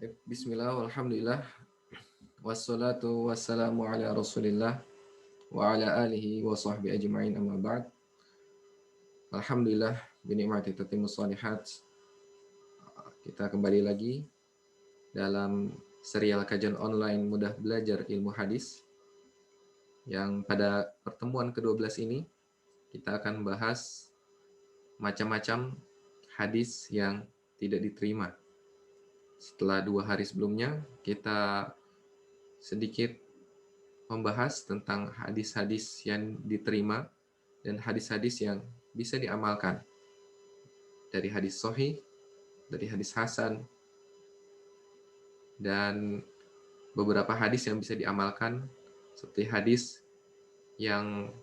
Bismillah, walhamdulillah, wassalatu wassalamu ala rasulillah, wa ala alihi wa sahbihi ajma'in amma ba'd. Alhamdulillah, binikmati tatimmus shalihat. Kita kembali lagi dalam serial kajian online mudah belajar ilmu hadis, yang pada pertemuan ke-12 ini kita akan bahas macam-macam hadis yang tidak diterima. Setelah 2 hari sebelumnya, kita sedikit membahas tentang hadis-hadis yang diterima dan hadis-hadis yang bisa diamalkan. Dari hadis sahih, dari hadis hasan, dan beberapa hadis yang bisa diamalkan seperti hadis yang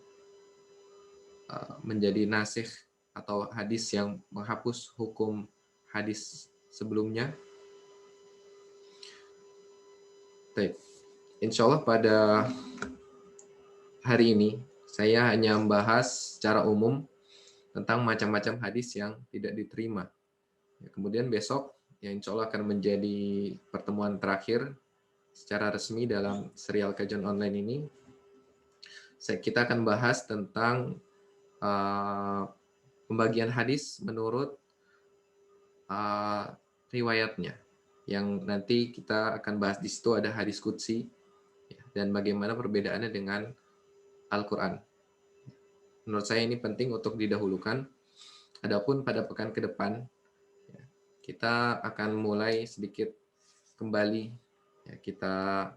menjadi nasikh atau hadis yang menghapus hukum hadis sebelumnya. Baik. Insya Allah pada hari ini saya hanya membahas secara umum tentang macam-macam hadis yang tidak diterima. Kemudian besok, ya insya Allah akan menjadi pertemuan terakhir secara resmi dalam serial kajian online ini. Kita akan bahas tentang pembagian hadis menurut riwayatnya. Yang nanti kita akan bahas di situ ada hadis qudsi dan bagaimana perbedaannya dengan Al-Quran. Menurut saya ini penting untuk didahulukan. Adapun pada pekan ke depan, kita akan mulai sedikit kembali. Kita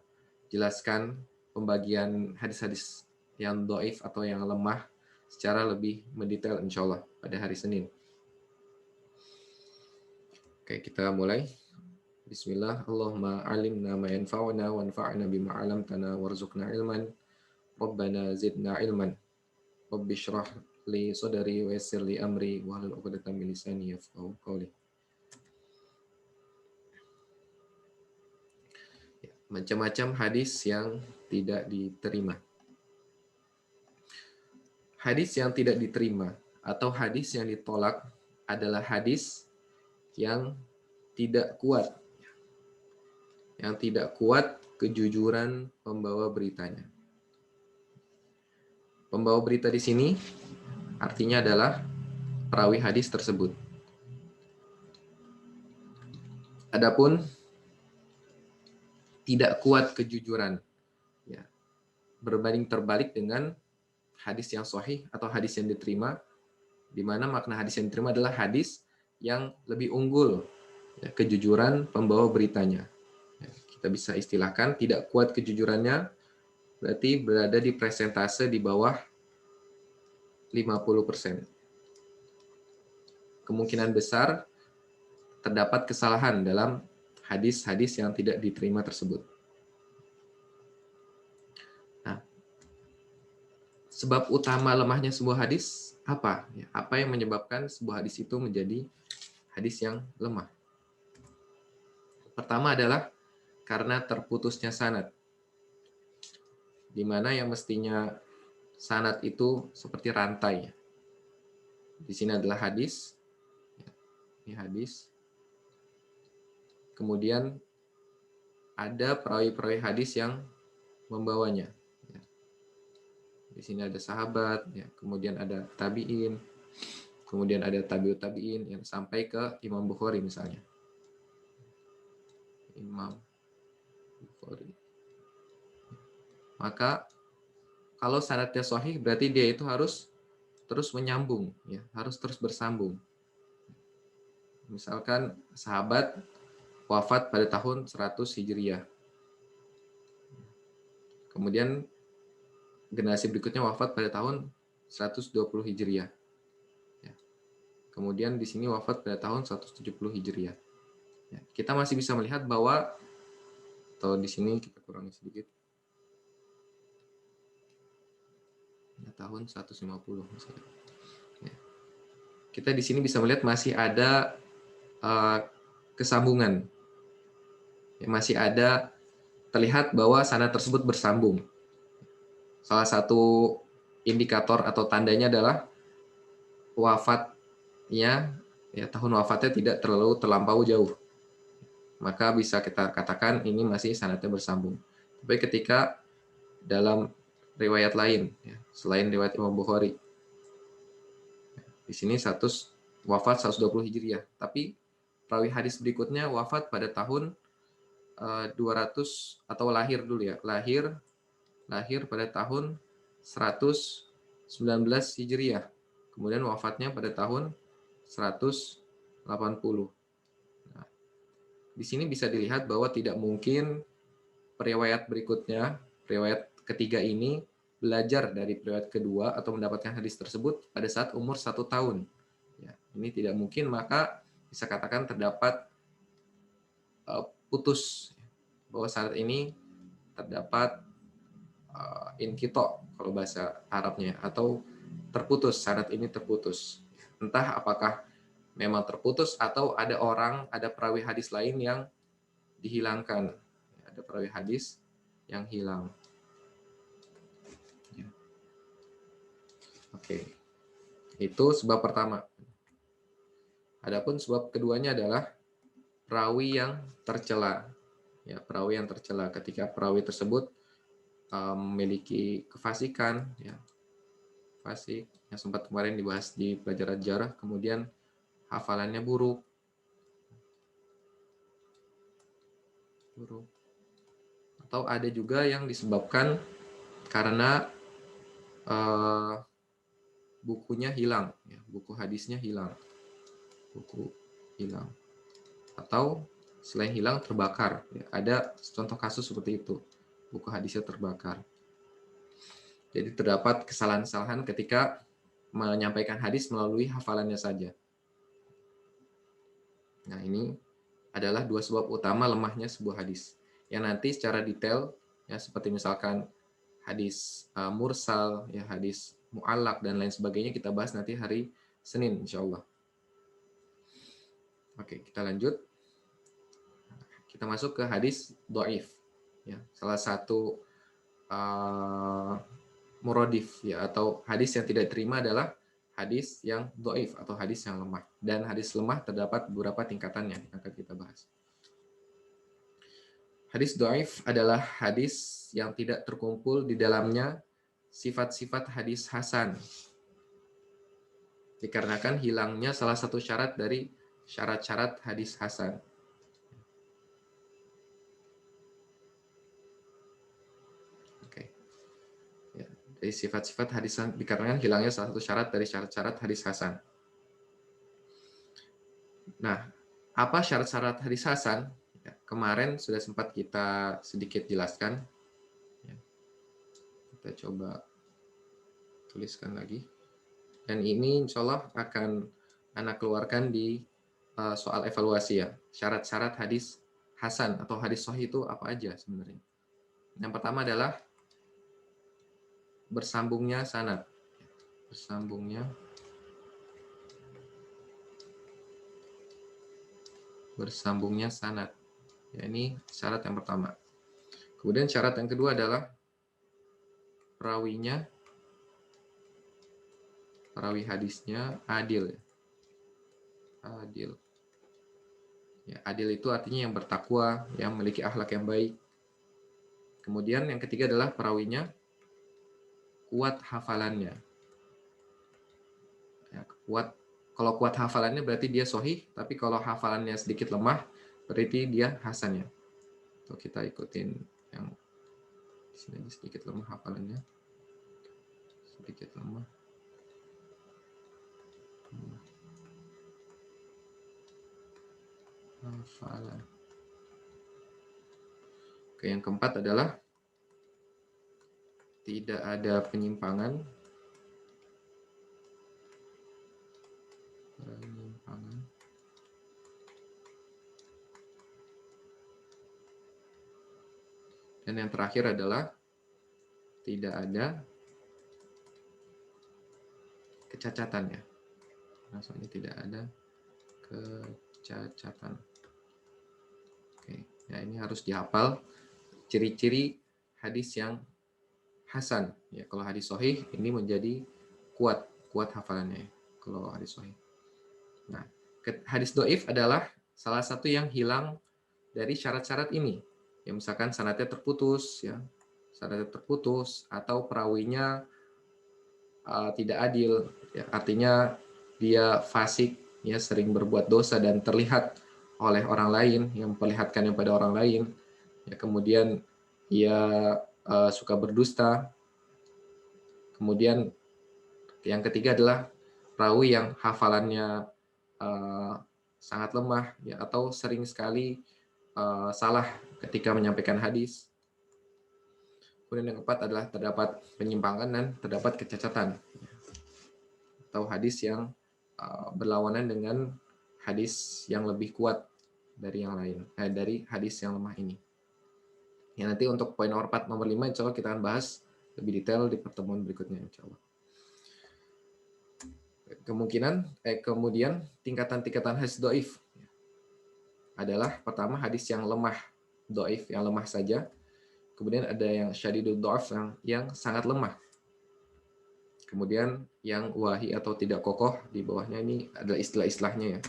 jelaskan pembagian hadis-hadis yang dhaif atau yang lemah secara lebih mendetail insya Allah pada hari Senin. Oke, kita mulai. Bismillah, Allahumma alimna ma yanfa'una wanfa'na bima 'allamtana warzuqna ilman. Rabbana zidna ilman. Rabbi shrah li sadri wa yassir li amri wahlul 'uqdatam min lisani yafqahu qawli. Macam-macam hadis yang tidak diterima. Hadis yang tidak diterima atau hadis yang ditolak adalah hadis yang tidak kuat. Yang tidak kuat kejujuran pembawa beritanya. Pembawa berita di sini artinya adalah perawi hadis tersebut. Adapun tidak kuat kejujuran, ya, berbanding terbalik dengan hadis yang sahih atau hadis yang diterima, di mana makna hadis yang diterima adalah hadis yang lebih unggul, ya, kejujuran pembawa beritanya. Ya, kita bisa istilahkan tidak kuat kejujurannya, berarti berada di persentase di bawah 50%. Kemungkinan besar terdapat kesalahan dalam hadis-hadis yang tidak diterima tersebut. Nah, sebab utama lemahnya sebuah hadis apa? Apa yang menyebabkan sebuah hadis itu menjadi hadis yang lemah? Pertama adalah karena terputusnya sanad, di mana yang mestinya sanad itu seperti rantai. Di sini adalah hadis, ini hadis. Kemudian ada perawi-perawi hadis yang membawanya. Di sini ada sahabat, ya, kemudian ada tabi'in, kemudian ada tabi'ut tabi'in yang sampai ke Imam Bukhari misalnya. Imam Bukhari. Maka kalau sanadnya sahih berarti dia itu harus terus menyambung, ya, harus terus bersambung. Misalkan sahabat wafat pada tahun 100 Hijriah. Kemudian generasi berikutnya wafat pada tahun 120 Hijriah. Ya. Kemudian di sini wafat pada tahun 170 Hijriah. Ya. Kita masih bisa melihat bahwa, atau di sini kita kurangi sedikit, ya, tahun 150 misalnya. Ya. Kita di sini bisa melihat masih ada kesambungan. Ya, masih ada terlihat bahwa sanad tersebut bersambung. Salah satu indikator atau tandanya adalah wafatnya, ya, tahun wafatnya tidak terlampau jauh. maka bisa kita katakan ini masih sanadnya bersambung. Tapi ketika dalam riwayat lain, ya, selain riwayat Imam Bukhari, di sini wafat 120 Hijriah, tapi perawi hadis berikutnya wafat pada tahun 200 atau lahir dulu ya, lahir pada tahun 119 Hijriah. Kemudian wafatnya pada tahun 180. Nah, di sini bisa dilihat bahwa tidak mungkin periwayat berikutnya, periwayat ketiga ini belajar dari periwayat kedua atau mendapatkan hadis tersebut pada saat umur 1 tahun. Ya, ini tidak mungkin, maka bisa katakan terdapat putus, bahwa saat ini terdapat inkito kalau bahasa Arabnya, atau terputus, sanad ini terputus. Entah apakah memang terputus atau ada perawi hadis lain yang dihilangkan. Ada perawi hadis yang hilang. Oke. Itu sebab pertama. Adapun sebab keduanya adalah perawi yang tercela. Ya, perawi yang tercela ketika perawi tersebut memiliki kefasikan, ya, fasik yang sempat kemarin dibahas di pelajaran jarah, kemudian hafalannya buruk, atau ada juga yang disebabkan karena bukunya hilang, ya, buku hadisnya hilang, atau selain hilang terbakar, ya, ada contoh kasus seperti itu, buku hadisnya terbakar. Jadi terdapat kesalahan-kesalahan ketika menyampaikan hadis melalui hafalannya saja. Nah, ini adalah dua sebab utama lemahnya sebuah hadis. Yang nanti secara detail, ya, seperti misalkan hadis mursal, ya, hadis mu'allaq dan lain sebagainya, kita bahas nanti hari Senin insya Allah. Oke, kita lanjut. Kita masuk ke hadis dhaif. Ya, salah satu muradif, ya, atau hadis yang tidak diterima adalah hadis yang dhaif atau hadis yang lemah. Dan hadis lemah terdapat beberapa tingkatannya yang akan kita bahas. Hadis dhaif adalah hadis yang tidak terkumpul di dalamnya sifat-sifat hadis hasan, dikarenakan hilangnya salah satu syarat dari syarat-syarat hadis hasan. Oke. Ya, dari sifat-sifat hadis hasan dikarenakan hilangnya salah satu syarat dari syarat-syarat hadis hasan. Nah, apa syarat-syarat hadis hasan? Ya, kemarin sudah sempat kita sedikit jelaskan. Ya, kita coba tuliskan lagi. Dan ini insya Allah akan Anak keluarkan di soal evaluasi, ya. Syarat-syarat hadis hasan atau hadis sahih itu apa aja sebenarnya? Yang pertama adalah bersambungnya sanad. Bersambungnya sanad. Ya, ini syarat yang pertama. Kemudian syarat yang kedua adalah perawi hadisnya adil. Adil. Ya, adil itu artinya yang bertakwa, yang memiliki akhlak yang baik. Kemudian yang ketiga adalah perawinya kuat hafalannya. Ya, kalau kuat hafalannya berarti dia sahih, tapi kalau hafalannya sedikit lemah berarti dia hasan, ya. Tuh, kita ikutin yang di sini sedikit lemah hafalannya. Sedikit lemah. Hafalan. Oke, yang keempat adalah tidak ada penyimpangan. Dan yang terakhir adalah tidak ada kecacatan, ya. Maksudnya tidak ada kecacatan. Oke, ya, ini harus dihafal ciri-ciri hadis yang hasan. Ya, kalau hadis sahih ini menjadi kuat hafalannya, ya, kalau hadis sahih. Nah, hadis dhaif adalah salah satu yang hilang dari syarat-syarat ini. Ya, misalkan sanadnya terputus, ya, sanadnya terputus, atau perawinya tidak adil, ya, artinya dia fasik, ya, sering berbuat dosa dan terlihat oleh orang lain, yang memperlihatkannya pada orang lain, ya, kemudian ia suka berdusta, kemudian yang ketiga adalah perawi yang hafalannya sangat lemah, ya, atau sering sekali salah ketika menyampaikan hadis. Kemudian yang keempat adalah terdapat penyimpangan dan terdapat kecacatan, atau hadis yang berlawanan dengan hadis yang lebih kuat dari yang lain, dari hadis yang lemah ini. Ya, nanti untuk poin nomor 4, nomor 5, insya Allah kita akan bahas lebih detail di pertemuan berikutnya, insya Allah. Kemudian tingkatan-tingkatan hadis doif adalah pertama hadis yang lemah, doif yang lemah saja. Kemudian ada yang syadidul doif yang sangat lemah. Kemudian yang wahi atau tidak kokoh, di bawahnya ini adalah istilah-istilahnya, ya.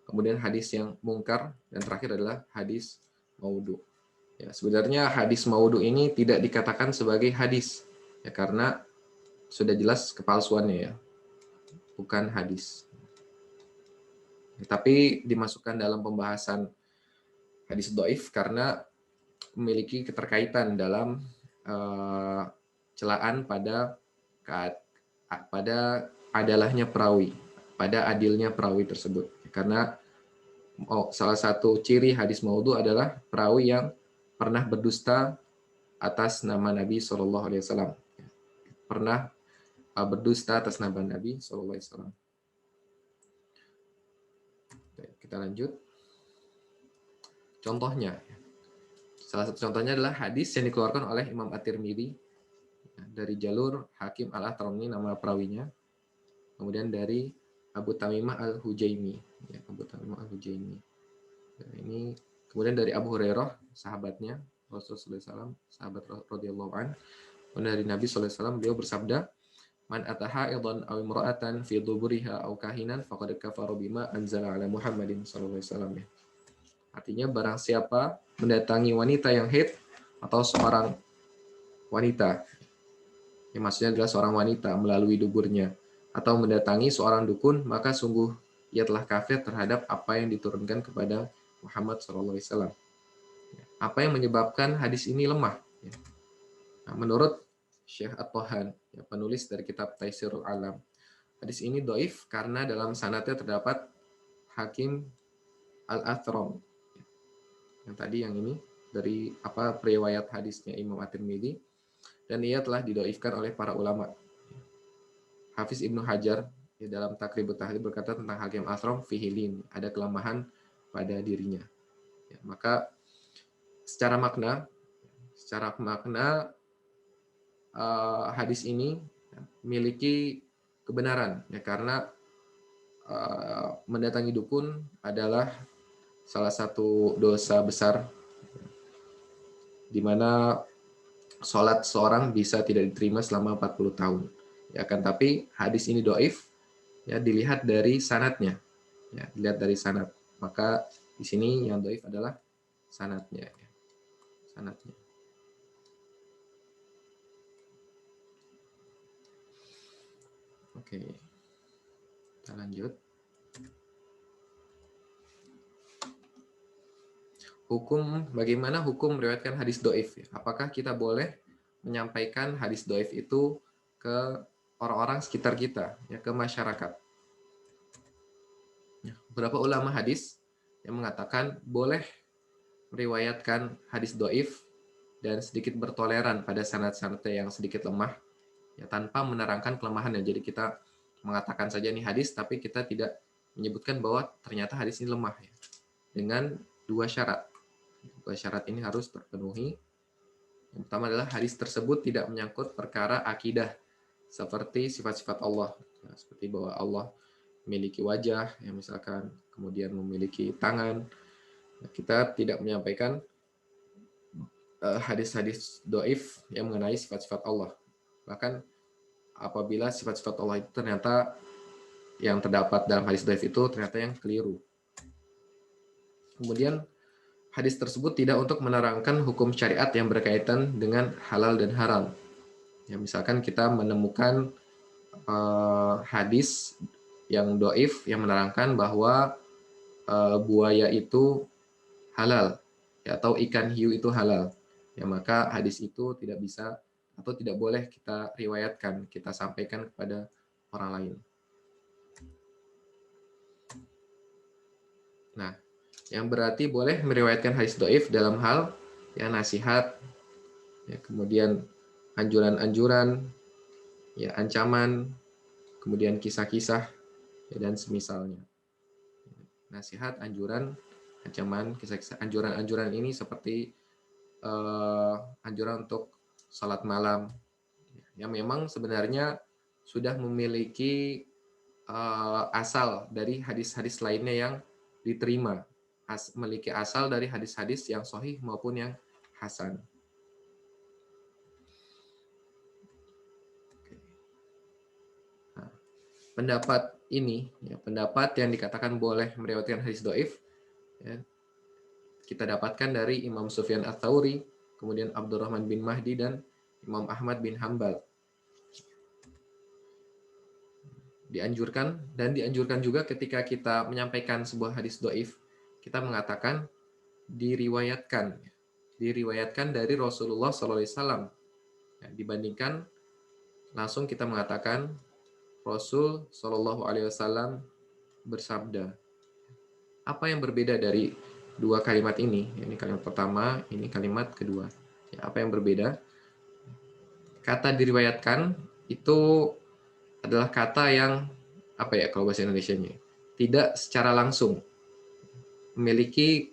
Kemudian hadis yang mungkar, dan terakhir adalah hadis maudhu. Ya, sebenarnya hadis maudhu ini tidak dikatakan sebagai hadis, ya, karena sudah jelas kepalsuannya, ya, bukan hadis. Ya, tapi dimasukkan dalam pembahasan hadis doif karena memiliki keterkaitan dalam celaan pada adalahnya perawi, pada adilnya perawi tersebut. Karena salah satu ciri hadis maudhu adalah perawi yang pernah berdusta atas nama Nabi SAW. Pernah berdusta atas nama Nabi SAW. Kita lanjut. Contohnya, salah satu contohnya adalah hadis yang dikeluarkan oleh Imam At-Tirmidzi dari jalur Hakim Al-Atrami, nama perawinya. Kemudian dari Abu Tamimah Al-Hujaimi, ya, Abu Tamimah Al-Hujaimi. Ini kemudian dari Abu Hurairah, sahabatnya Rasulullah SAW, sahabat radhiyallahu an, dari Nabi SAW, beliau bersabda, "Man ataha idhan aw imra'atan fi duburiha aw kahinan faqad kafara bima anzala ala Muhammadin sallallahu alaihi wasallam." Artinya barang siapa mendatangi wanita yang haid atau seorang wanita, yang maksudnya adalah seorang wanita melalui duburnya, atau mendatangi seorang dukun, maka sungguh ia telah kafir terhadap apa yang diturunkan kepada Muhammad SAW. Apa yang menyebabkan hadis ini lemah? Nah, menurut Syekh At-Tahan, ya, penulis dari kitab Taisirul Alam, hadis ini doif karena dalam sanadnya terdapat Hakim Al-Athram. Yang tadi yang ini dari periwayat hadisnya Imam At-Tirmidzi, dan ia telah didoifkan oleh para ulama. Hafiz Ibnu Hajar, ya, dalam Taqribut Tahdhib berkata tentang Hakim Al-Athram, fihilin, ada kelemahan pada dirinya. Ya, maka secara makna hadis ini memiliki kebenaran, ya, karena mendatangi dukun adalah salah satu dosa besar di mana sholat seorang bisa tidak diterima selama 40 tahun. Ya kan, tapi hadis ini doif, ya, dilihat dari sanadnya. Ya, dilihat dari sanad. Maka di sini yang doif adalah sanadnya. Ya. Sanadnya. Oke. Kita lanjut. Bagaimana hukum meriwayatkan hadis doif? Apakah kita boleh menyampaikan hadis doif itu ke orang-orang sekitar kita, ya, ke masyarakat? Ya, beberapa ulama hadis yang mengatakan boleh meriwayatkan hadis doif dan sedikit bertoleran pada sanad-sanadnya yang sedikit lemah, ya, tanpa menerangkan kelemahannya. Jadi kita mengatakan saja ini hadis, tapi kita tidak menyebutkan bahwa ternyata hadis ini lemah, ya, dengan dua syarat. Dua syarat ini harus terpenuhi. Yang pertama adalah hadis tersebut tidak menyangkut perkara akidah seperti sifat-sifat Allah, ya, seperti bahwa Allah memiliki wajah, ya, misalkan, kemudian memiliki tangan. Kita tidak menyampaikan hadis-hadis doif yang mengenai sifat-sifat Allah. Bahkan apabila sifat-sifat Allah itu ternyata yang terdapat dalam hadis doif itu ternyata yang keliru. Kemudian hadis tersebut tidak untuk menerangkan hukum syariat yang berkaitan dengan halal dan haram. Ya, misalkan kita menemukan hadis yang doif yang menerangkan bahwa buaya itu halal, ya, atau ikan hiu itu halal, ya maka hadis itu tidak bisa atau tidak boleh kita riwayatkan, kita sampaikan kepada orang lain. Nah, yang berarti boleh meriwayatkan hadis doif dalam hal ya nasihat, ya, kemudian anjuran-anjuran, ya ancaman, kemudian kisah-kisah, ya, dan semisalnya. Nasihat, anjuran, ancaman, kisah-kisah. Anjuran-anjuran ini seperti anjuran untuk salat malam, yang memang sebenarnya sudah memiliki asal dari hadis-hadis lainnya yang diterima, memiliki asal dari hadis-hadis yang sahih maupun yang hasan. Nah, pendapat ini, ya, pendapat yang dikatakan boleh meriwayatkan hadis doif, ya, kita dapatkan dari Imam Sufyan Ats-Tsauri, kemudian Abdurrahman bin Mahdi, dan Imam Ahmad bin Hambal. Dianjurkan juga ketika kita menyampaikan sebuah hadis doif, kita mengatakan diriwayatkan dari Rasulullah SAW. Ya, dibandingkan langsung kita mengatakan Rasul Shallallahu Alaihi Wasallam bersabda. Apa yang berbeda dari dua kalimat ini? Ini kalimat pertama, ini kalimat kedua. Ya, apa yang berbeda? Kata diriwayatkan itu adalah kata yang apa ya kalau bahasa Indonesianya? Tidak secara langsung memiliki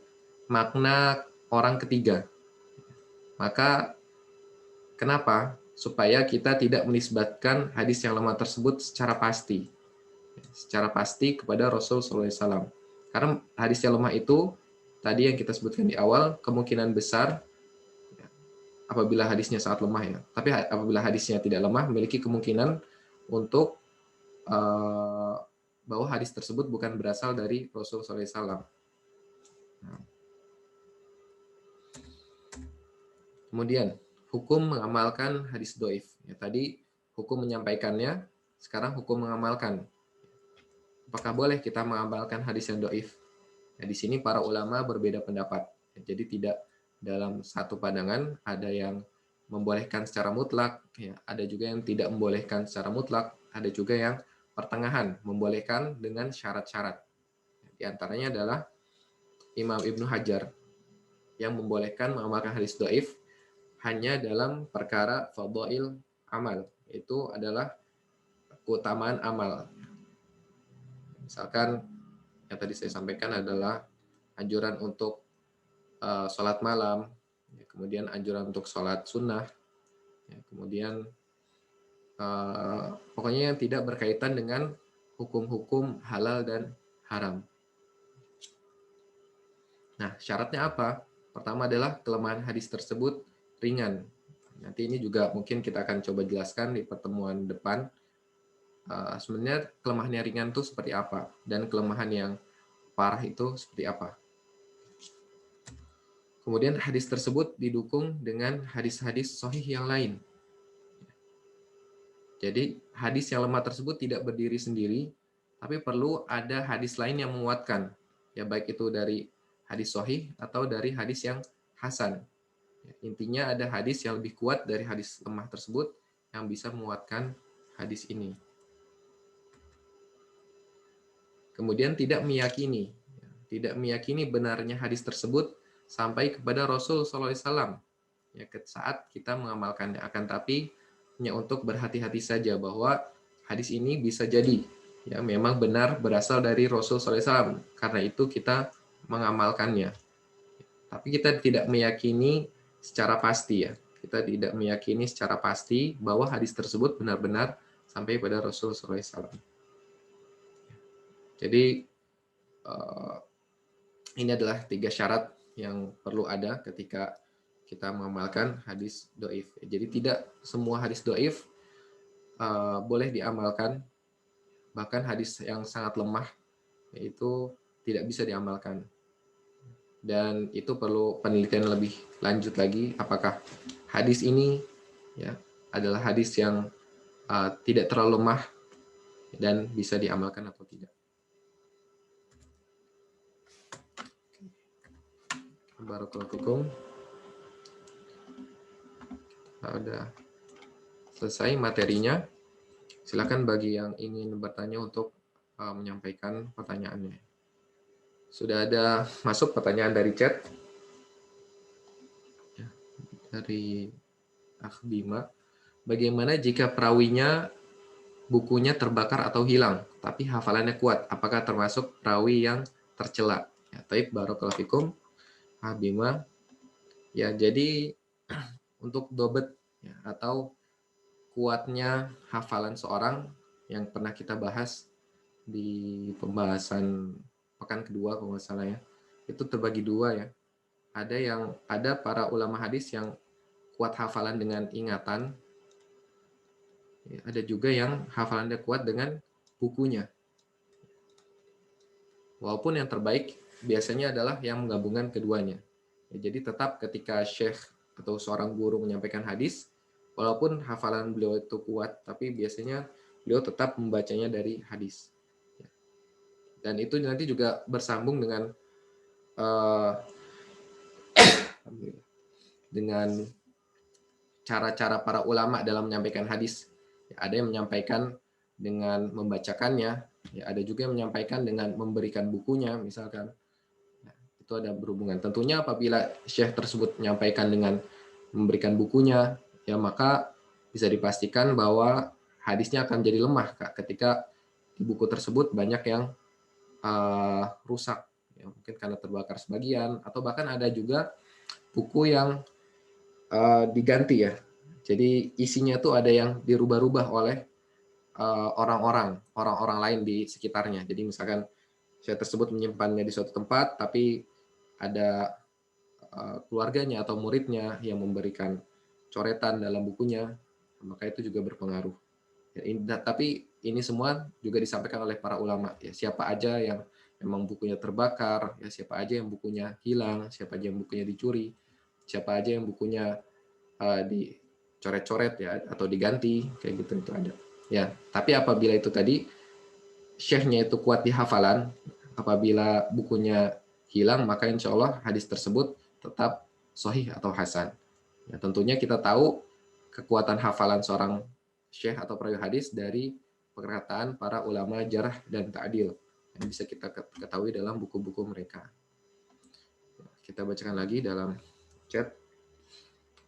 makna orang ketiga. Maka kenapa? Supaya kita tidak menisbatkan hadis yang lemah tersebut secara pasti kepada Rasul SAW. Karena hadis yang lemah itu tadi yang kita sebutkan di awal, kemungkinan besar apabila hadisnya sangat lemah, ya. Tapi apabila hadisnya tidak lemah, memiliki kemungkinan untuk bahwa hadis tersebut bukan berasal dari Rasul SAW. Nah. Kemudian hukum mengamalkan hadis doif. Ya, tadi hukum menyampaikannya, sekarang hukum mengamalkan. Apakah boleh kita mengamalkan hadis yang doif? Nah, di sini para ulama berbeda pendapat. Jadi tidak dalam satu pandangan, ada yang membolehkan secara mutlak, ya, ada juga yang tidak membolehkan secara mutlak, ada juga yang pertengahan, membolehkan dengan syarat-syarat. Di antaranya adalah Imam Ibnu Hajar yang membolehkan mengamalkan hadis doif hanya dalam perkara fadhail amal, itu adalah keutamaan amal. Misalkan yang tadi saya sampaikan adalah anjuran untuk sholat malam, ya, kemudian anjuran untuk sholat sunnah, ya, kemudian pokoknya yang tidak berkaitan dengan hukum-hukum halal dan haram. Nah, syaratnya apa? Pertama adalah kelemahan hadis tersebut ringan. Nanti ini juga mungkin kita akan coba jelaskan di pertemuan depan. Sebenarnya kelemahannya ringan itu seperti apa, dan kelemahan yang parah itu seperti apa. Kemudian hadis tersebut didukung dengan hadis-hadis sahih yang lain. Jadi hadis yang lemah tersebut tidak berdiri sendiri, tapi perlu ada hadis lain yang menguatkan. Ya, baik itu dari hadis sahih atau dari hadis yang hasan. Ya, intinya ada hadis yang lebih kuat dari hadis lemah tersebut yang bisa menguatkan hadis ini. Kemudian tidak meyakini benarnya hadis tersebut sampai kepada Rasul SAW. Ya, saat kita mengamalkannya, akan tapi hanya untuk berhati-hati saja bahwa hadis ini bisa jadi ya memang benar berasal dari Rasul SAW. Karena itu kita mengamalkannya. Tapi kita tidak meyakini secara pasti, ya. Kita tidak meyakini secara pasti bahwa hadis tersebut benar-benar sampai pada Rasul SAW. Jadi ini adalah 3 syarat yang perlu ada ketika kita mengamalkan hadis doif. Jadi tidak semua hadis doif boleh diamalkan, bahkan hadis yang sangat lemah itu tidak bisa diamalkan. dan itu perlu penelitian lebih lanjut lagi, apakah hadis ini ya adalah hadis yang tidak terlalu lemah dan bisa diamalkan atau tidak. Barakallahu fikum. Nah, udah selesai materinya. Silakan bagi yang ingin bertanya untuk menyampaikan pertanyaannya. Sudah ada masuk pertanyaan dari chat ya, dari Bima. Bagaimana jika perawinya bukunya terbakar atau hilang, tapi hafalannya kuat? Apakah termasuk perawi yang tercela? Ya, taib barakallahu fikum. Bima. Ya, jadi untuk dobet ya, atau kuatnya hafalan seorang yang pernah kita bahas di pembahasan pekan kedua kalau nggak salah ya, itu terbagi dua ya. Ada para ulama hadis yang kuat hafalan dengan ingatan, ya, ada juga yang hafalannya kuat dengan bukunya. Walaupun yang terbaik biasanya adalah yang menggabungkan keduanya. Ya, jadi tetap ketika syekh atau seorang guru menyampaikan hadis, walaupun hafalan beliau itu kuat, tapi biasanya beliau tetap membacanya dari hadis. Dan itu nanti juga bersambung dengan uh, dengan cara-cara para ulama dalam menyampaikan hadis. Ya, ada yang menyampaikan dengan membacakannya, ya, ada juga yang menyampaikan dengan memberikan bukunya, misalkan. Ya, itu ada berhubungan. Tentunya apabila syekh tersebut menyampaikan dengan memberikan bukunya, ya maka bisa dipastikan bahwa hadisnya akan jadi lemah Kak, ketika di buku tersebut banyak yang rusak, ya, mungkin karena terbakar sebagian, atau bahkan ada juga buku yang diganti ya. Jadi isinya tuh ada yang dirubah-rubah oleh orang-orang lain di sekitarnya. Jadi misalkan saya tersebut menyimpannya di suatu tempat, tapi ada keluarganya atau muridnya yang memberikan coretan dalam bukunya, maka itu juga berpengaruh. Ya, tapi ini semua juga disampaikan oleh para ulama. Ya, siapa aja yang memang bukunya terbakar, ya siapa aja yang bukunya hilang, siapa aja yang bukunya dicuri, siapa aja yang bukunya dicoret-coret ya atau diganti kayak gitu itu ada. Ya, tapi apabila itu tadi syekhnya itu kuat di hafalan, apabila bukunya hilang maka insya Allah hadis tersebut tetap sahih atau hasan. Ya, tentunya kita tahu kekuatan hafalan seorang syekh atau perawi hadis dari perkataan para ulama jarah dan ta'dil yang bisa kita ketahui dalam buku-buku mereka. Kita bacakan lagi dalam chat.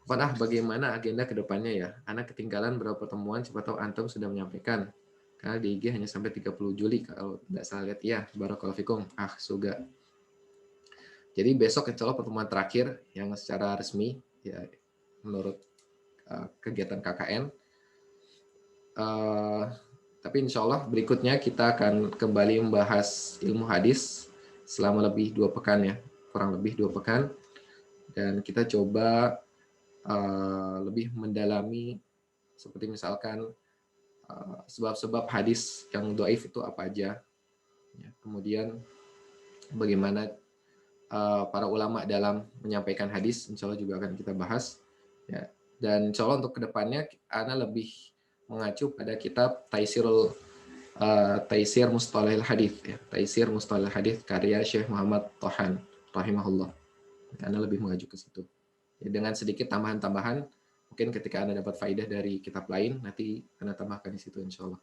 Bagaimana agenda kedepannya ya? Anak ketinggalan berapa pertemuan, siapa tahu Antum sudah menyampaikan. Karena di IG hanya sampai 30 Juli, kalau tidak salah lihat. Ya, barakallahu fikum. Suga. Jadi besok insya Allah pertemuan terakhir yang secara resmi, ya menurut kegiatan KKN. Tapi insya Allah berikutnya kita akan kembali membahas ilmu hadis selama lebih 2 pekan ya. Kurang lebih 2 pekan. Dan kita coba lebih mendalami seperti misalkan sebab-sebab hadis yang dhaif itu apa aja, ya, kemudian bagaimana para ulama dalam menyampaikan hadis, insya Allah juga akan kita bahas, ya. Dan insya Allah untuk kedepannya Ana lebih mengacu pada kitab Taisir Mustalahil Hadis, ya. Taisir Mustalahil Hadis karya Syekh Muhammad Tohan rahimahullah. Ana lebih mengacu ke situ. Ya, dengan sedikit tambahan-tambahan, mungkin ketika Anda dapat faidah dari kitab lain, nanti Anda tambahkan di situ insya Allah.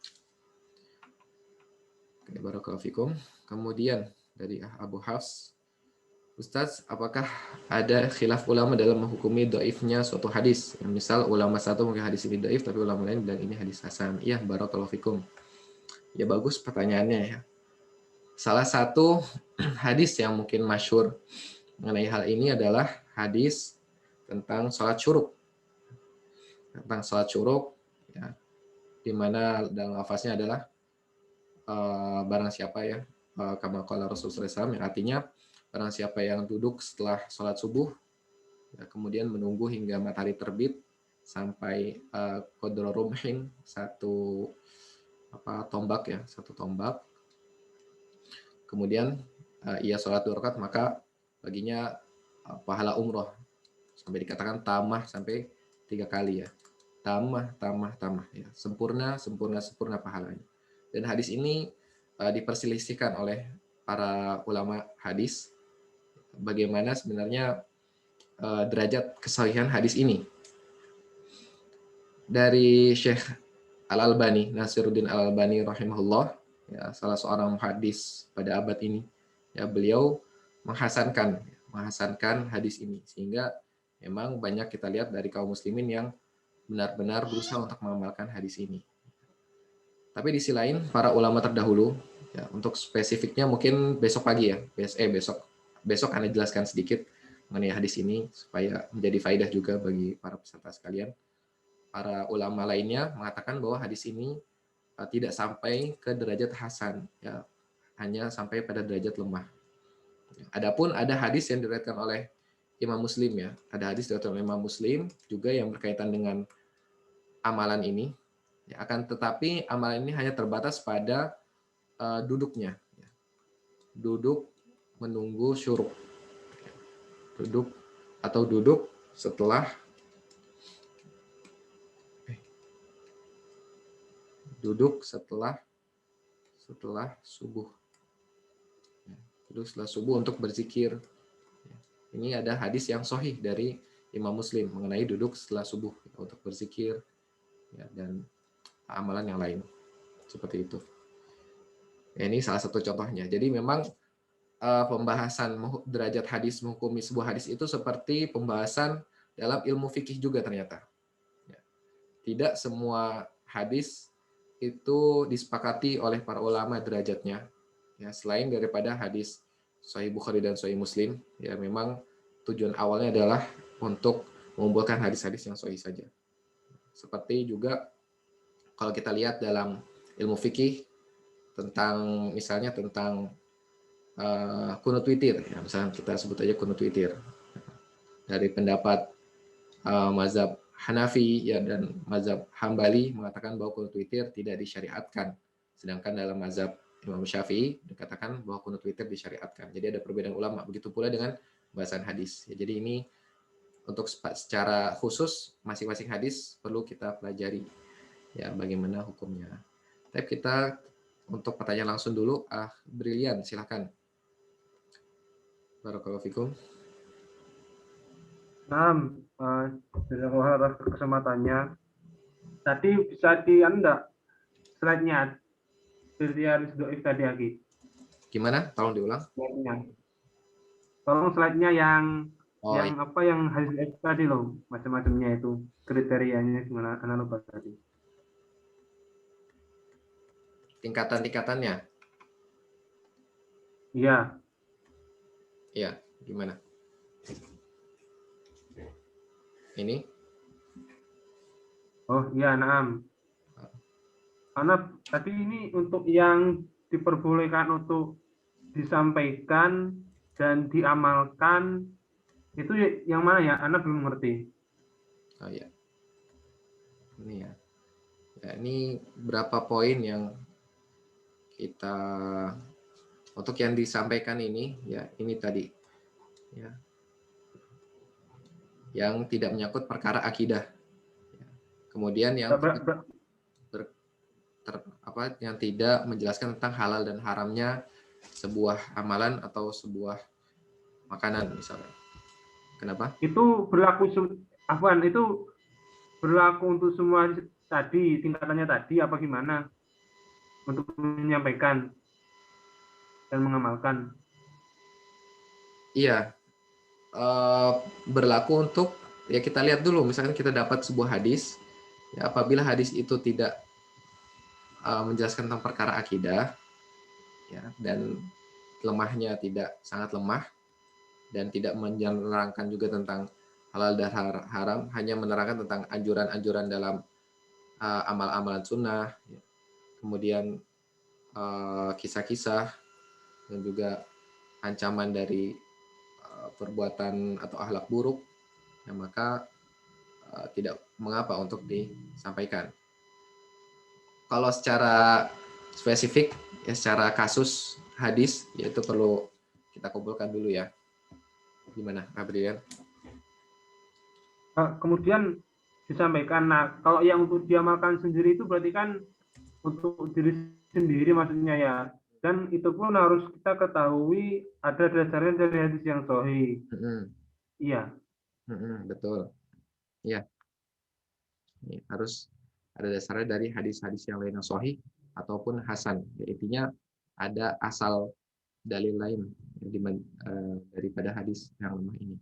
Oke, barakallahu fikum. Kemudian dari Abu Hafs, Ustaz, apakah ada khilaf ulama dalam menghukumi dhaifnya suatu hadis? Yang misal ulama satu mungkin hadis ini dhaif, tapi ulama lain bilang ini hadis hasan. Iya, barakallahu fikum. Ya bagus pertanyaannya ya. Salah satu hadis yang mungkin masyhur mengenai hal ini adalah hadis tentang sholat syuruk. Tentang sholat syuruk, ya, di mana dalam lafaznya adalah barang siapa ya, kama qala Rasulullah SAW, yang artinya barang siapa yang duduk setelah sholat subuh, ya, kemudian menunggu hingga matahari terbit sampai qadra rumhin, satu tombak ya, satu tombak, kemudian ia sholat 2 rakaat, maka baginya pahala umroh, sampai dikatakan tamah sampai 3 kali ya, tamah tamah tamah ya, sempurna sempurna sempurna pahalanya. Dan hadis ini diperselisihkan oleh para ulama hadis bagaimana sebenarnya derajat kesahihan hadis ini. Dari Syekh Al-Albani, Nasiruddin Al-Albani rahimahullah, ya, salah seorang hadis pada abad ini, ya, beliau menghasankan hadis ini, sehingga memang banyak kita lihat dari kaum muslimin yang benar-benar berusaha untuk mengamalkan hadis ini. Tapi di sisi lain, para ulama terdahulu, ya, untuk spesifiknya mungkin besok pagi ya, besok Anda jelaskan sedikit mengenai hadis ini supaya menjadi faidah juga bagi para peserta sekalian. Para ulama lainnya mengatakan bahwa hadis ini tidak sampai ke derajat hasan, ya, hanya sampai pada derajat lemah. Adapun ada hadis yang diriwayatkan oleh Imam Muslim, ya, ada hadis diriwayatkan oleh Imam Muslim juga yang berkaitan dengan amalan ini. Ya, akan tetapi amalan ini hanya terbatas pada duduknya, ya. Duduk menunggu syuruk, duduk atau duduk setelah subuh. Duduk setelah subuh untuk berzikir. Ini ada hadis yang sahih dari Imam Muslim mengenai duduk setelah subuh untuk berzikir, ya, dan amalan yang lain seperti itu. Ya, ini salah satu contohnya. Jadi memang pembahasan derajat hadis menghukumi sebuah hadis itu seperti pembahasan dalam ilmu fikih juga ternyata. Ya. Tidak semua hadis itu disepakati oleh para ulama derajatnya. Ya, selain daripada hadis Sahih Bukhari dan Sahih Muslim, ya memang tujuan awalnya adalah untuk mengumpulkan hadis-hadis yang sahih saja. Seperti juga kalau kita lihat dalam ilmu fikih tentang misalnya tentang kunut witir, ya, misalnya kita sebut aja kunut witir dari pendapat mazhab Hanafi, ya, dan mazhab Hambali mengatakan bahwa kunut witir tidak disyariatkan, sedangkan dalam mazhab Imam Syafi'i dikatakan bahwa kunut witir disyariatkan. Jadi ada perbedaan ulama. Begitu pula dengan bahasan hadis. Ya, jadi ini untuk secara khusus masing-masing hadis perlu kita pelajari, ya, bagaimana hukumnya. Tapi kita untuk pertanyaan langsung dulu. Brilian, silahkan. Barakallahu fikum. Nah, jazakallahu atas kesempatannya. Tadi bisa Anda slide-nya Firdianis Doif tadi lagi. Gimana? Tolong diulang. Slide-nya. Tolong slide-nya yang Iya. apa yang hadis tadi loh, macam-macamnya itu kriterianya gimana, Anda lupa tadi. Tingkatan-tingkatannya. Iya. Iya, gimana? Ini? Oh iya, naam. Karena tadi ini untuk yang diperbolehkan untuk disampaikan dan diamalkan itu yang mana ya? Anda belum ngerti. Oh ya. Ini ya. Ya, ini berapa poin yang kita untuk yang disampaikan ini, ya, ini tadi, ya, yang tidak menyangkut perkara akidah. Kemudian yang yang tidak menjelaskan tentang halal dan haramnya sebuah amalan atau sebuah makanan misalnya. Kenapa? Itu berlaku itu berlaku untuk semua tadi, tingkatannya tadi apa gimana? Untuk menyampaikan dan mengamalkan. Iya, berlaku untuk, ya, kita lihat dulu, misalkan kita dapat sebuah hadis, ya, apabila hadis itu tidak menjelaskan tentang perkara akidah, ya, dan lemahnya tidak sangat lemah, dan tidak menerangkan juga tentang halal dan haram, hanya menerangkan tentang anjuran-anjuran dalam amal-amalan sunnah, ya, kemudian kisah-kisah, dan juga ancaman dari perbuatan atau akhlak buruk, ya, maka tidak mengapa untuk disampaikan. Kalau secara spesifik, ya, secara kasus hadis, ya, itu perlu kita kumpulkan dulu, ya. Gimana, Gabriel? Kemudian disampaikan, nah kalau yang untuk diamalkan sendiri itu berarti kan untuk diri sendiri maksudnya ya. Dan itu pun harus kita ketahui ada dasarnya dari hadis yang sahih. Iya. Betul. Ya, ini harus ada dasarnya dari hadis-hadis yang lain yang sahih ataupun hasan. Ya, intinya ada asal dalil lain daripada hadis yang lemah ini.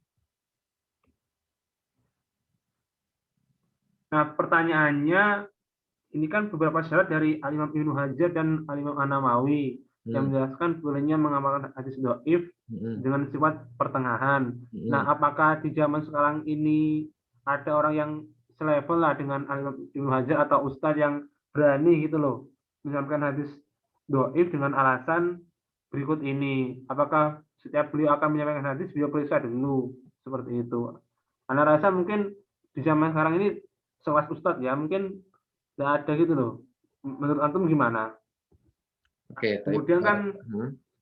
Nah, pertanyaannya, ini kan beberapa syarat dari Al-Imam Ibnu Hajar dan Al-Imam An-Nawawi yang menjelaskan bolehnya mengamalkan hadis dhaif dengan sifat pertengahan. Nah, apakah di zaman sekarang ini ada orang yang selevel lah dengan Al-Imam Ibnu Hajar atau ustadz yang berani gitu loh menyampaikan hadis dhaif dengan alasan berikut ini? Apakah setiap beliau akan menyampaikan hadis, beliau periksa dulu seperti itu? Anda rasa mungkin di zaman sekarang ini sekelas ustadz ya mungkin nggak ada gitu loh. Menurut antum gimana? Oke, Kemudian kan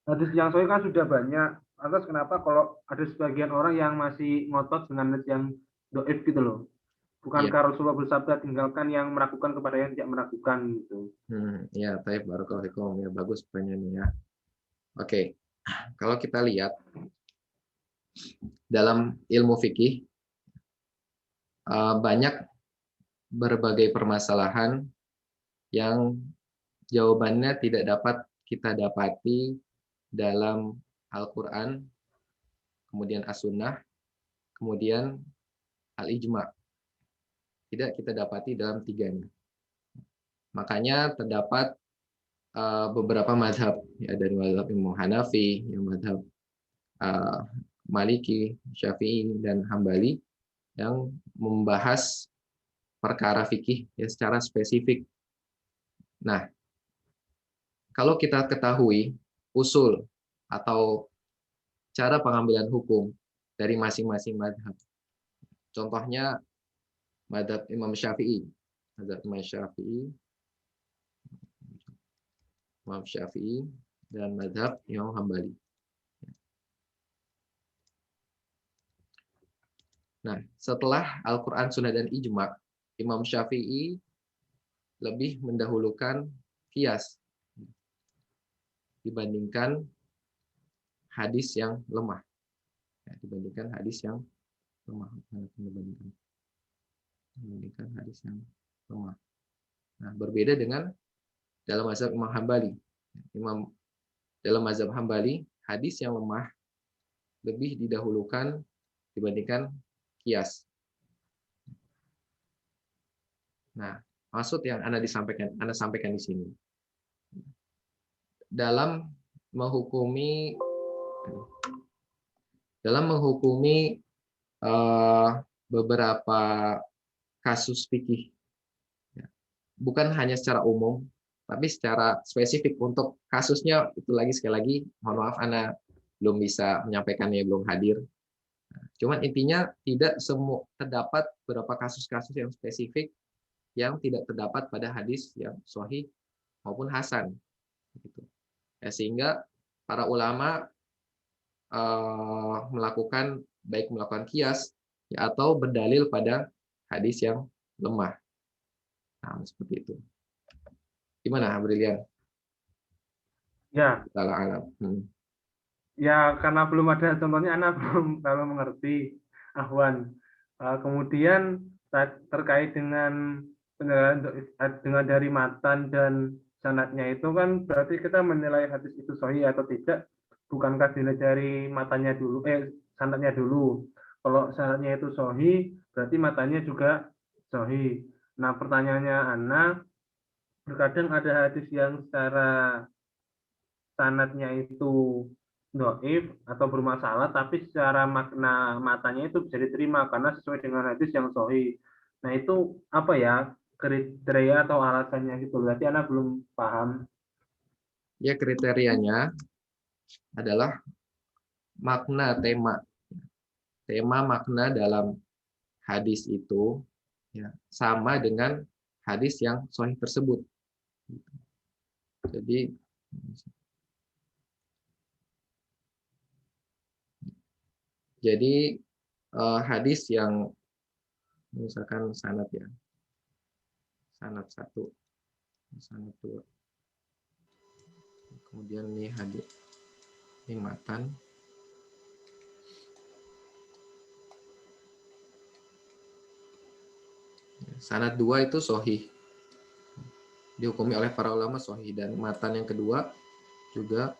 hadis yang sahih kan sudah banyak. Lantas kenapa kalau ada sebagian orang yang masih ngotot dengan hadis yang doif gitu loh? Bukankah Rasulullah bersabda tinggalkan yang meragukan kepada yang tidak meragukan gitu? Ya, baik, barakallahu fikum. Ya, bagus pertanyaannya ya. Oke, kalau kita lihat dalam ilmu fikih banyak berbagai permasalahan yang jawabannya tidak dapat kita dapati dalam Al-Quran, kemudian As-Sunnah, kemudian Al-Ijma. Tidak kita dapati dalam tiganya. Makanya terdapat beberapa mazhab, ya, dari mazhab Imam Hanafi, mazhab Maliki, Syafi'i, dan Hambali yang membahas perkara fikih ya secara spesifik. Nah, kalau kita ketahui usul atau cara pengambilan hukum dari masing-masing mazhab. Contohnya mazhab Imam Syafi'i. Mazhab Imam Syafi'i dan mazhab Imam Hambali. Nah, setelah Al-Quran, Sunnah, dan Ijma, Imam Syafi'i lebih mendahulukan qiyas dibandingkan hadis yang lemah. Dibandingkan hadis yang lemah. Dibandingkan hadis yang lemah. Nah, berbeda dengan dalam mazhab Imam Hambali. Dalam mazhab Hambali, hadis yang lemah lebih didahulukan dibandingkan qiyas. Nah, maksud yang Anda sampaikan di sini. Dalam menghukumi beberapa kasus fikih, bukan hanya secara umum, tapi secara spesifik untuk kasusnya itu sekali lagi, mohon maaf Anda belum bisa menyampaikannya, belum hadir. Cuman intinya tidak semua terdapat beberapa kasus-kasus yang spesifik yang tidak terdapat pada hadis yang sahih maupun hasan. Ya, sehingga para ulama melakukan qiyas ya, atau berdalil pada hadis yang lemah. Nah, seperti itu. Gimana, Brilian? Ya. Salah alam. Ya, karena belum ada contohnya, Anda belum terlalu mengerti, Ahwan. Kemudian terkait dengan dengan dari matan dan sanadnya itu kan berarti kita menilai hadis itu sahih atau tidak, bukankah dilihat dari matanya dulu, sanadnya dulu. Kalau sanadnya itu sahih, berarti matanya juga sahih. Nah, pertanyaannya Ana, terkadang ada hadis yang secara sanadnya itu doif atau bermasalah, tapi secara makna matanya itu bisa diterima karena sesuai dengan hadis yang sahih. Nah, itu apa ya kriteria atau alasannya gitu? Berarti Anda belum paham. Ya, kriterianya adalah makna tema makna dalam hadis itu ya, sama dengan hadis yang sahih tersebut. Jadi hadis yang misalkan sanad ya, sanad satu, sanad dua, kemudian ini hadis, ini matan, sanad dua itu sahih, dihukumi oleh para ulama sahih, dan matan yang kedua juga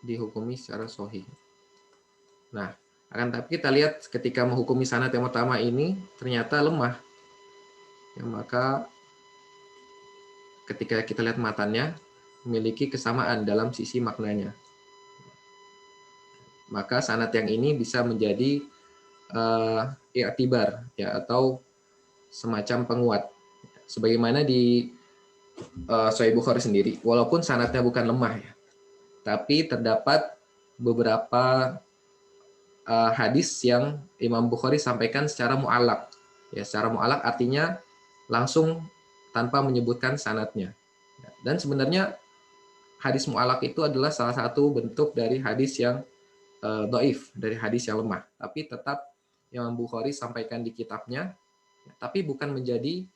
dihukumi secara sahih. Nah, akan tapi kita lihat ketika menghukumi sanad yang pertama ini ternyata lemah. Ya, maka ketika kita lihat matannya memiliki kesamaan dalam sisi maknanya. Maka sanad yang ini bisa menjadi i'tibar ya, atau semacam penguat. Sebagaimana di Sahih Bukhari sendiri, walaupun sanadnya bukan lemah ya, tapi terdapat beberapa hadis yang Imam Bukhari sampaikan secara mu'alaq. Ya, secara mu'alaq artinya langsung tanpa menyebutkan sanadnya. Dan sebenarnya hadis mu'alaq itu adalah salah satu bentuk dari hadis yang dhaif, dari hadis yang lemah. Tapi tetap Imam Bukhari sampaikan di kitabnya, tapi bukan menjadi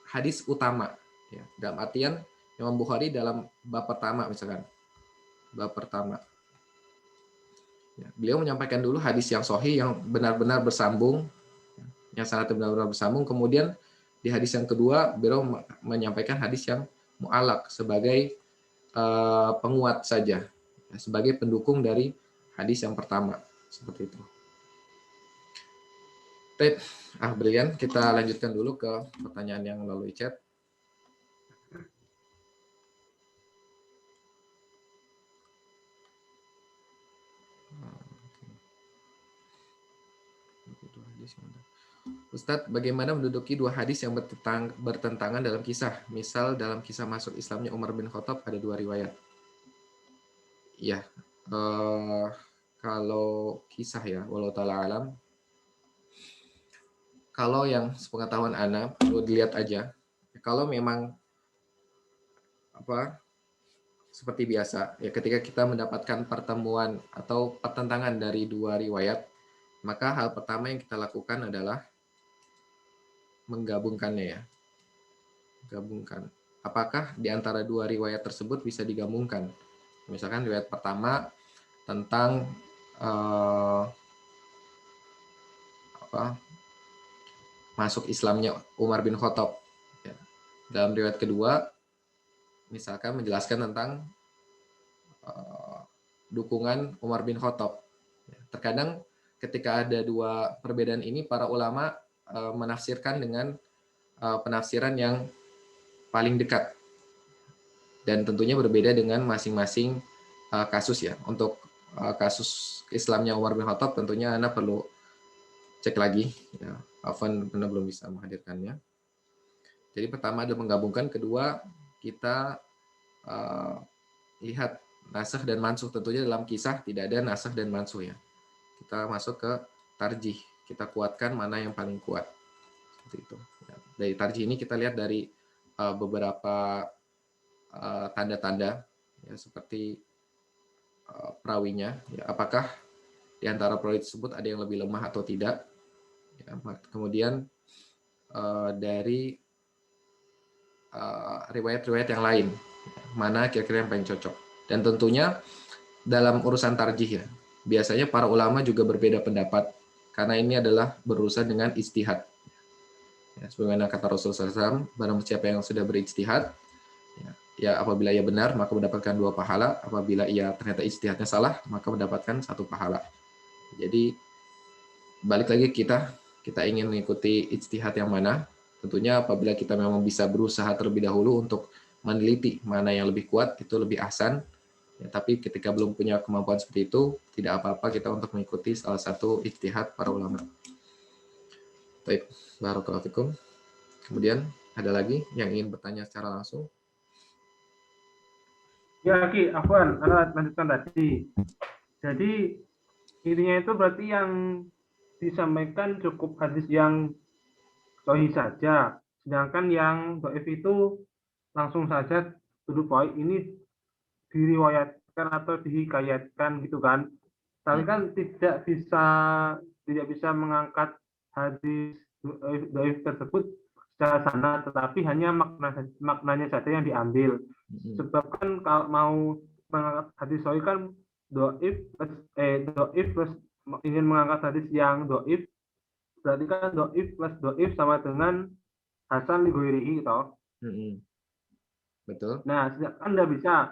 hadis utama. Ya, dalam artian Imam Bukhari dalam bab pertama misalkan, bab pertama, ya, beliau menyampaikan dulu hadis yang sahih yang benar-benar bersambung, yang sangat benar-benar bersambung. Kemudian di hadis yang kedua beliau menyampaikan hadis yang mu'alaq sebagai penguat saja, sebagai pendukung dari hadis yang pertama, seperti itu. Baik, Brilian, kita lanjutkan dulu ke pertanyaan yang melalui chat. Ustadz, bagaimana menduduki dua hadis yang bertentangan dalam kisah? Misal dalam kisah masuk Islamnya Umar bin Khattab ada dua riwayat. Ya, kalau kisah ya, walau ta'ala alam, kalau yang sepengetahuan Ana perlu dilihat aja. Kalau memang seperti biasa ya, ketika kita mendapatkan pertemuan atau pertentangan dari dua riwayat, maka hal pertama yang kita lakukan adalah menggabungkannya ya. Gabungkan. Apakah di antara dua riwayat tersebut bisa digabungkan? Misalkan riwayat pertama tentang masuk Islamnya Umar bin Khattab. Ya. Dalam riwayat kedua, misalkan menjelaskan tentang dukungan Umar bin Khattab. Ya. Terkadang ketika ada dua perbedaan ini, para ulama menafsirkan dengan penafsiran yang paling dekat. Dan tentunya berbeda dengan masing-masing kasus ya. Untuk kasus Islamnya Umar bin Khattab tentunya Anda perlu cek lagi. Ya. Afwan Anda belum bisa menghadirkannya. Jadi pertama adalah menggabungkan, kedua kita lihat nasakh dan mansuh. Tentunya dalam kisah tidak ada nasakh dan mansuh ya. Kita masuk ke tarjih, kita kuatkan mana yang paling kuat. Seperti itu. Ya. Dari tarjih ini kita lihat dari beberapa tanda-tanda ya, seperti perawinya, ya, apakah di antara perawi tersebut ada yang lebih lemah atau tidak. Ya, kemudian dari riwayat-riwayat yang lain, mana kira-kira yang paling cocok. Dan tentunya dalam urusan tarjih ya, biasanya para ulama juga berbeda pendapat, karena ini adalah berurusan dengan ijtihad. Ya, sebagaimana kata Rasulullah SAW, barang siapa yang sudah berijtihad, ya apabila ia benar maka mendapatkan 2 pahala, apabila ia ternyata ijtihadnya salah maka mendapatkan 1 pahala. Jadi balik lagi kita ingin mengikuti ijtihad yang mana. Tentunya apabila kita memang bisa berusaha terlebih dahulu untuk meneliti mana yang lebih kuat, itu lebih ahsan. Ya, tapi ketika belum punya kemampuan seperti itu, tidak apa-apa kita untuk mengikuti salah satu ijtihad para ulama. Baik, barakallahu fikum. Kemudian ada lagi yang ingin bertanya secara langsung? Ya, Ki, Afwan, Anda lanjutkan tadi. Jadi intinya itu berarti yang disampaikan cukup hadis yang sahih saja, sedangkan yang dhaif itu langsung saja duduk poin ini diriwayatkan atau dihikayatkan gitu kan. tapi kan tidak bisa mengangkat hadis dhaif tersebut secara sanad, tetapi hanya maknanya saja yang diambil. Sebab kan kalau mau mengangkat hadis sahih kan dhaif plus ingin mengangkat hadis yang dhaif, berarti kan dhaif plus dhaif sama dengan hasan li ghairihi toh. Betul. Nah, kan tidak bisa.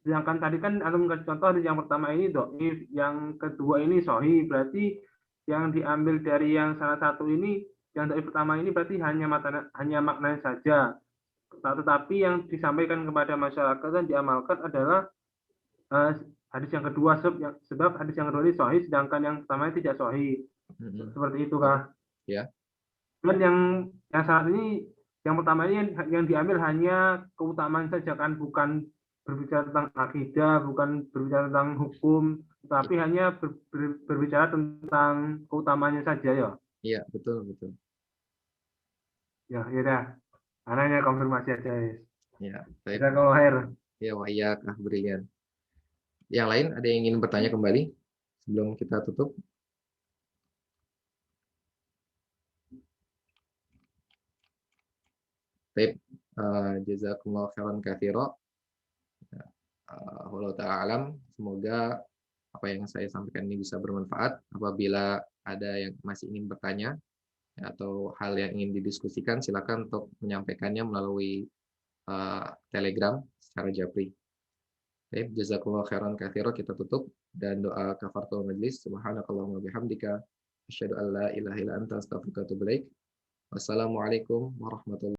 Sedangkan tadi kan Anda memberi contoh yang pertama ini dhaif, yang kedua ini sahih, berarti yang diambil dari yang salah satu ini, yang dhaif pertama ini berarti hanya maknanya saja. Tetapi yang disampaikan kepada masyarakat dan diamalkan adalah hadis yang kedua, sebab hadis yang kedua ini sahih, sedangkan yang pertama ini tidak sahih. Seperti itu kah? Ya. Dan yang saat ini, yang pertama ini yang diambil hanya keutamaan saja kan, bukan berbicara tentang akidah, bukan berbicara tentang hukum, tapi hanya berbicara tentang keutamaannya saja ya. Iya, betul. Ya, ya dah. Anaknya konfirmasi aja, guys. Ya, baik. Kita kalau akhir. Ya, wa'iyakah berikan. Yang lain ada yang ingin bertanya kembali sebelum kita tutup? Baik, jazakumullah khairan katsira. Wallahu ta'ala alam, semoga apa yang saya sampaikan ini bisa bermanfaat. Apabila ada yang masih ingin bertanya atau hal yang ingin didiskusikan, silakan untuk menyampaikannya melalui Telegram secara japri. Baik, jazakumullah khairan katsira, kita tutup dan doa kafaratul majlis. Subhanakallahumma bihamdika asyhadu an la ilaha illa anta astaghfiruka wa atubu ilaik. Wassalamualaikum warahmatullahi